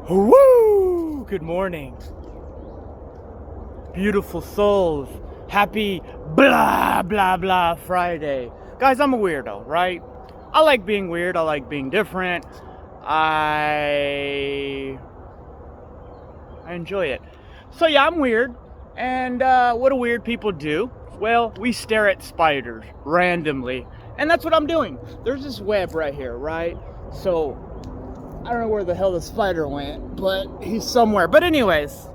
Woo! Good morning. Beautiful souls. Happy blah blah blah Friday. Guys, I'm a weirdo, right? I like being weird. I like being different. I enjoy it. So yeah, I'm weird. And what do weird people do? Well, we stare at spiders randomly. And that's what I'm doing. There's this web right here, right? So I don't know where the hell the spider went, but he's somewhere. But anyways,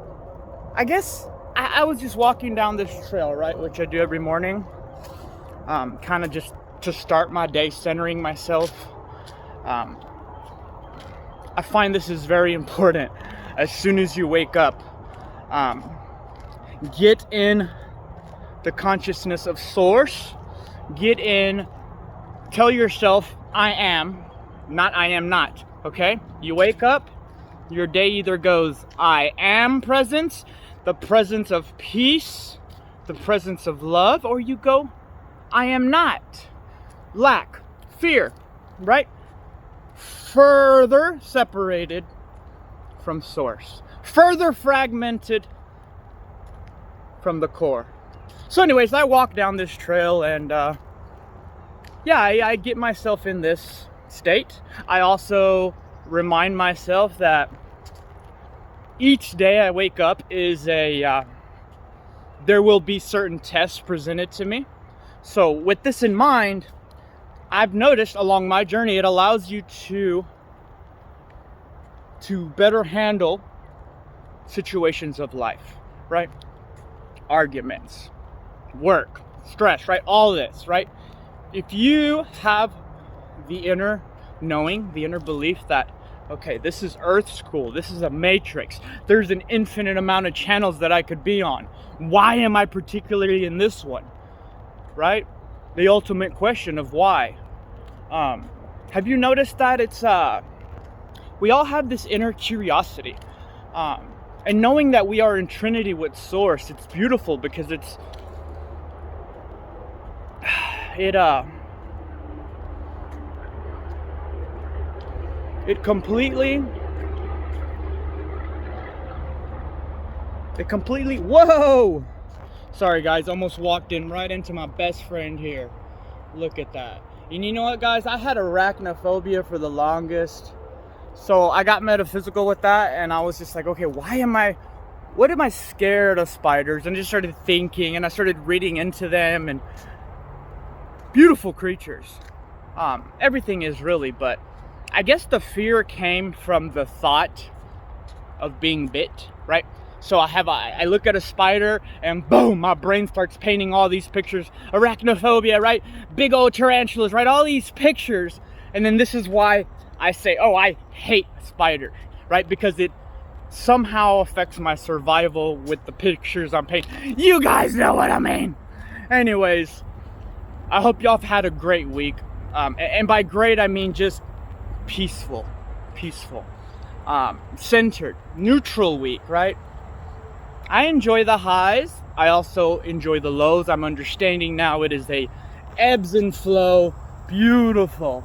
I guess I was just walking down this trail, right, which I do every morning, kind of just to start my day, centering myself. I find this is very important. As soon as you wake up, get in the consciousness of source. Get in, tell yourself, I am, not I am not. Okay? You wake up, your day either goes, I am presence, the presence of peace, the presence of love, or you go, I am not. Lack, fear, right? Further separated from source. Further fragmented from the core. So anyways, I walk down this trail and I get myself in this state. I also remind myself that each day I wake up is there will be certain tests presented to me. So with this in mind, I've noticed along my journey, it allows you to better handle situations of life, right? Arguments, work, stress, right? All this, right? If you have the inner knowing, the inner belief that, okay, this is Earth School, this is a matrix, there's an infinite amount of channels that I could be on. Why am I particularly in this one? Right? The ultimate question of why. Have you noticed that it's we all have this inner curiosity, and knowing that we are in Trinity with Source, it's beautiful because it completely, whoa! Sorry guys, almost walked in right into my best friend here. Look at that. And you know what guys, I had arachnophobia for the longest. So I got metaphysical with that and I was just like, okay, what am I scared of spiders? And just started thinking and I started reading into them and beautiful creatures. Everything is really, but I guess the fear came from the thought of being bit, right? So I look at a spider and boom, my brain starts painting all these pictures. Arachnophobia, right? Big old tarantulas, right? All these pictures. And then this is why I say, oh, I hate spiders, right? Because it somehow affects my survival with the pictures I'm painting. You guys know what I mean. Anyways, I hope y'all have had a great week. And by great, I mean just peaceful, centered, neutral week, right? I enjoy the highs. I also enjoy the lows. I'm understanding now it is a ebbs and flow. Beautiful.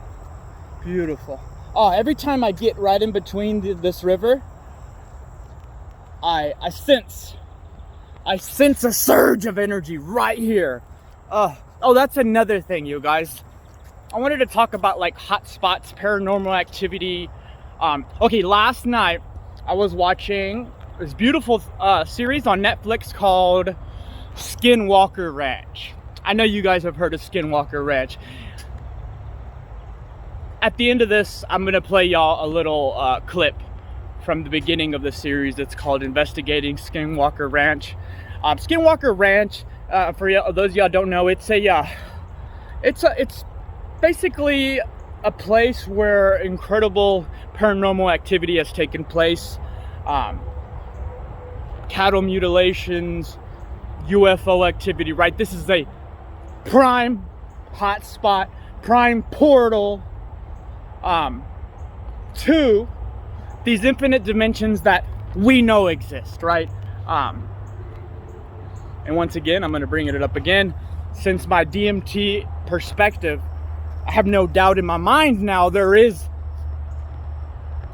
Oh, every time I get right in between this river, I sense a surge of energy right here. Oh, that's another thing, you guys. I wanted to talk about like hot spots, paranormal activity. Okay, last night I was watching this beautiful series on Netflix called Skinwalker Ranch. I know you guys have heard of Skinwalker Ranch. At the end of this, I'm going to play y'all a little clip from the beginning of the series. It's called Investigating Skinwalker Ranch. Skinwalker Ranch, for those of y'all don't know, it's basically a place where incredible paranormal activity has taken place. Cattle mutilations, UFO activity, right? This is a prime hot spot, prime portal to these infinite dimensions that we know exist, right? And once again, I'm going to bring it up again. Since my DMT perspective, I have no doubt in my mind now there is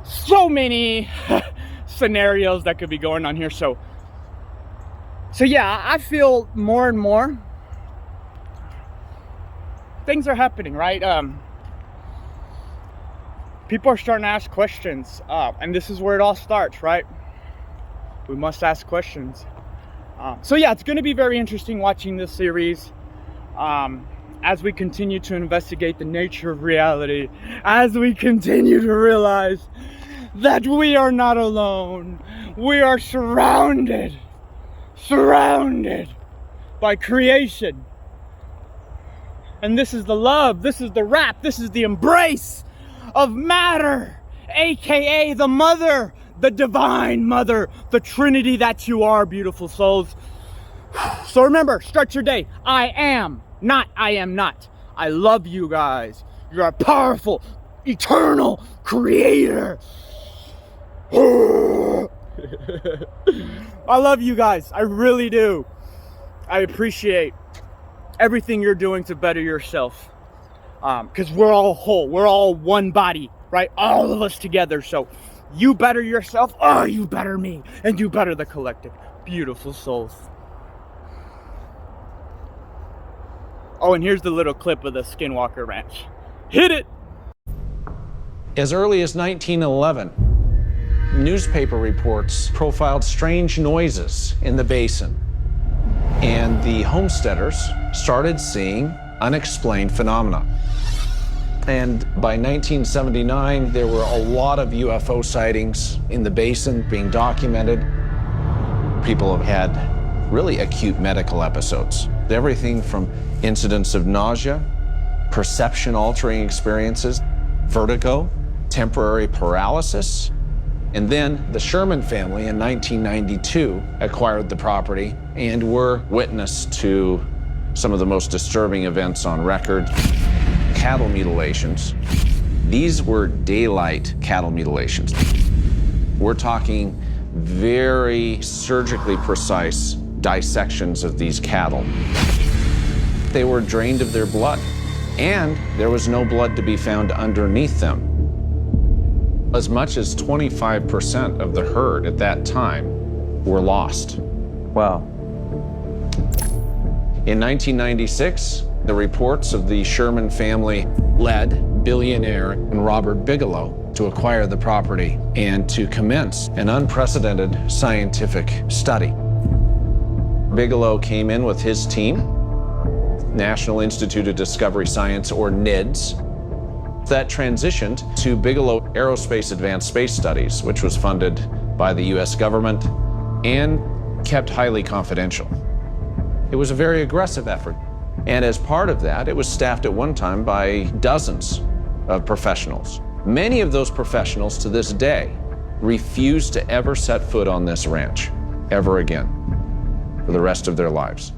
so many scenarios that could be going on here. So yeah, I feel more and more things are happening, right? People are starting to ask questions, and this is where it all starts, right? We must ask questions. So yeah, it's going to be very interesting watching this series as we continue to investigate the nature of reality, as we continue to realize that we are not alone. We are surrounded by creation. And this is the love, this is the wrap, this is the embrace of matter, aka the mother, the divine mother, the Trinity that you are, beautiful souls. So remember, start your day. I am not. I love you guys. You're a powerful, eternal creator. I love you guys. I really do. I appreciate everything you're doing to better yourself. Because we're all whole. We're all one body, right? All of us together. So you better yourself, you better me, and you better the collective. Beautiful souls. Oh, and here's the little clip of the Skinwalker Ranch. Hit it! As early as 1911, newspaper reports profiled strange noises in the basin, and the homesteaders started seeing unexplained phenomena. And by 1979, there were a lot of UFO sightings in the basin being documented. People have had really acute medical episodes. Everything from incidents of nausea, perception-altering experiences, vertigo, temporary paralysis. And then the Sherman family in 1992 acquired the property and were witness to some of the most disturbing events on record. Cattle mutilations. These were daylight cattle mutilations. We're talking very surgically precise dissections of these cattle. They were drained of their blood, and there was no blood to be found underneath them. As much as 25% of the herd at that time were lost. Wow. In 1996, the reports of the Sherman family led billionaire Robert Bigelow to acquire the property and to commence an unprecedented scientific study. Bigelow came in with his team, National Institute of Discovery Science, or NIDS. That transitioned to Bigelow Aerospace Advanced Space Studies, which was funded by the US government and kept highly confidential. It was a very aggressive effort. And as part of that, it was staffed at one time by dozens of professionals. Many of those professionals to this day refuse to ever set foot on this ranch ever again for the rest of their lives.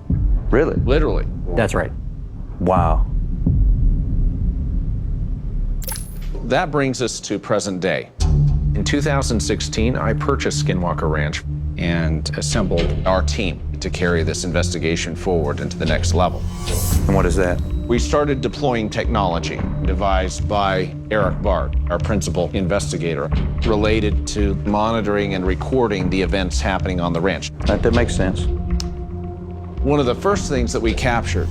Really? Literally. That's right. Wow. That brings us to present day. In 2016, I purchased Skinwalker Ranch and assembled our team to carry this investigation forward into the next level. And what is that? We started deploying technology devised by Eric Bart, our principal investigator, related to monitoring and recording the events happening on the ranch. That makes sense. One of the first things that we captured,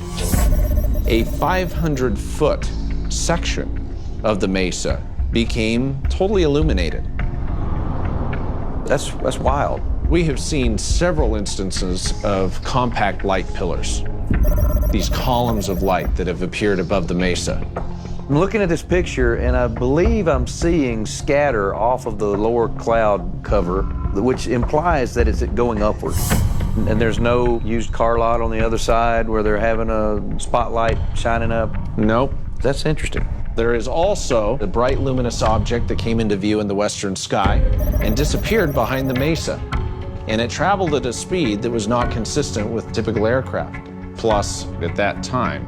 a 500-foot section of the mesa became totally illuminated. That's wild. We have seen several instances of compact light pillars, these columns of light that have appeared above the mesa. I'm looking at this picture, and I believe I'm seeing scatter off of the lower cloud cover, which implies that it's going upward. And there's no used car lot on the other side where they're having a spotlight shining up? Nope. That's interesting. There is also a bright luminous object that came into view in the western sky and disappeared behind the mesa. And it traveled at a speed that was not consistent with typical aircraft. Plus, at that time,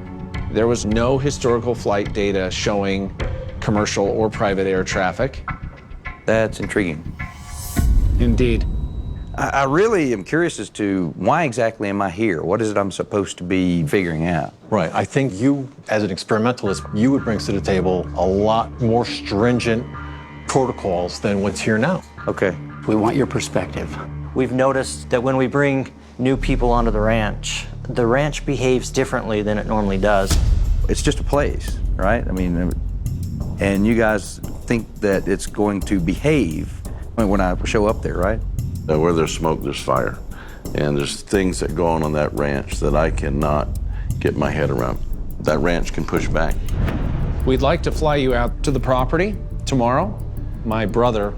there was no historical flight data showing commercial or private air traffic. That's intriguing. Indeed. I really am curious as to why exactly am I here? What is it I'm supposed to be figuring out? Right. I think you, as an experimentalist, you would bring to the table a lot more stringent protocols than what's here now. Okay. We want your perspective. We've noticed that when we bring new people onto the ranch behaves differently than it normally does. It's just a place, right? I mean, and you guys think that it's going to behave when I show up there, right? Where there's smoke, there's fire. And there's things that go on that ranch that I cannot get my head around. That ranch can push back. We'd like to fly you out to the property tomorrow. My brother